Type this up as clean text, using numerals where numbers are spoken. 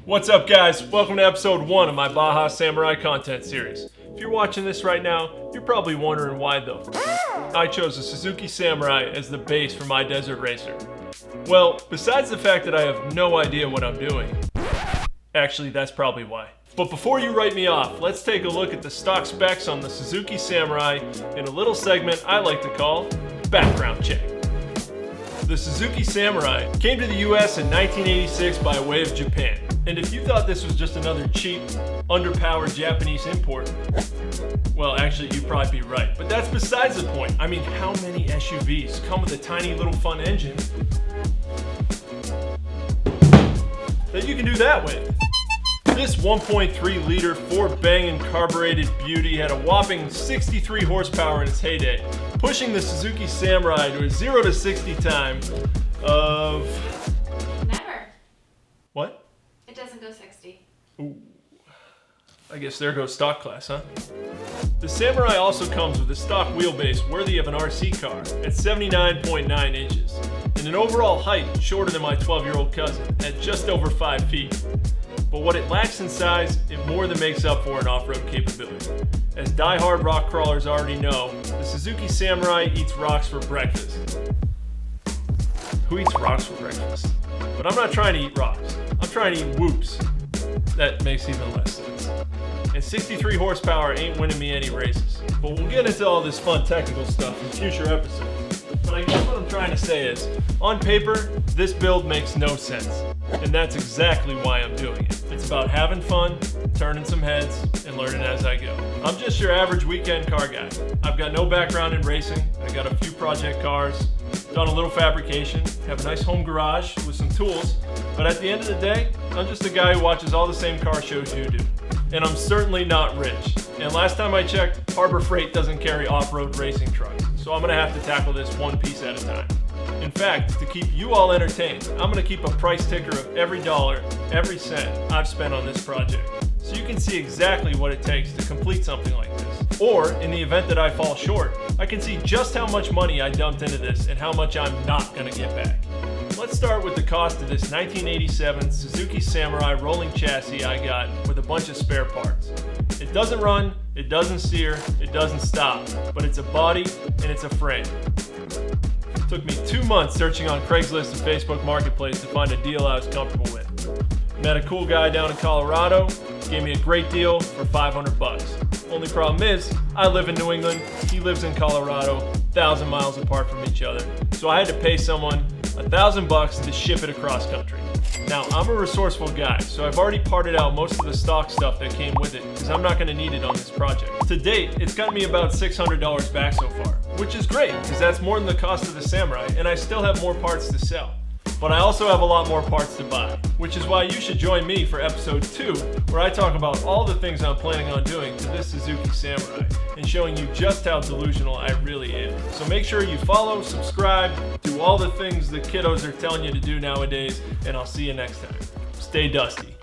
What's up, guys? Welcome to episode 1 of my Baja Samurai content series. If you're watching this right now, you're probably wondering why though. I chose a Suzuki Samurai as the base for my desert racer. Well, besides the fact that I have no idea what I'm doing, actually that's probably why. But before you write me off, let's take a look at the stock specs on the Suzuki Samurai in a little segment I like to call Background Check. The Suzuki Samurai came to the US in 1986 by way of Japan. And if you thought this was just another cheap, underpowered Japanese import, well, actually, you'd probably be right. But that's besides the point. I mean, how many SUVs come with a tiny little fun engine that you can do that with? This 1.3 liter 4-banging carbureted beauty had a whopping 63 horsepower in its heyday, pushing the Suzuki Samurai to a 0 to 60 time of... Never. What? It doesn't go 60. Ooh. I guess there goes stock class, huh? The Samurai also comes with a stock wheelbase worthy of an RC car at 79.9 inches, and an overall height shorter than my 12-year-old cousin at just over 5 feet. But what it lacks in size, it more than makes up for in off-road capability. As die-hard rock crawlers already know, the Suzuki Samurai eats rocks for breakfast. Who eats rocks for breakfast? But I'm not trying to eat rocks. I'm trying to eat whoops. That makes even less sense. And 63 horsepower ain't winning me any races. But we'll get into all this fun technical stuff in future episodes. But I guess what I'm trying to say is, on paper, this build makes no sense. And that's exactly why I'm doing it. It's about having fun, turning some heads, and learning as I go. I'm just your average weekend car guy. I've got no background in racing. I got a few project cars, done a little fabrication, have a nice home garage with some tools. But at the end of the day, I'm just a guy who watches all the same car shows you do. And I'm certainly not rich. And last time I checked, Harbor Freight doesn't carry off-road racing trucks. So I'm gonna have to tackle this one piece at a time. In fact, to keep you all entertained, I'm gonna keep a price ticker of every dollar, every cent I've spent on this project. So you can see exactly what it takes to complete something like this. Or, in the event that I fall short, I can see just how much money I dumped into this and how much I'm not gonna get back. Let's start with the cost of this 1987 Suzuki Samurai rolling chassis I got with a bunch of spare parts. It doesn't run, it doesn't steer, it doesn't stop, but it's a body and it's a frame. It took me 2 months searching on Craigslist and Facebook Marketplace to find a deal I was comfortable with. Met a cool guy down in Colorado, gave me a great deal for $500. Only problem is, I live in New England, he lives in Colorado, 1,000 miles apart from each other. So I had to pay someone $1,000 to ship it across country. Now, I'm a resourceful guy, so I've already parted out most of the stock stuff that came with it, because I'm not going to need it on this project. To date, it's gotten me about $600 back so far, which is great, because that's more than the cost of the Samurai, and I still have more parts to sell. But I also have a lot more parts to buy, which is why you should join me for episode 2, where I talk about all the things I'm planning on doing to this Suzuki Samurai, and showing you just how delusional I really am. So make sure you follow, subscribe, do all the things the kiddos are telling you to do nowadays, and I'll see you next time. Stay dusty.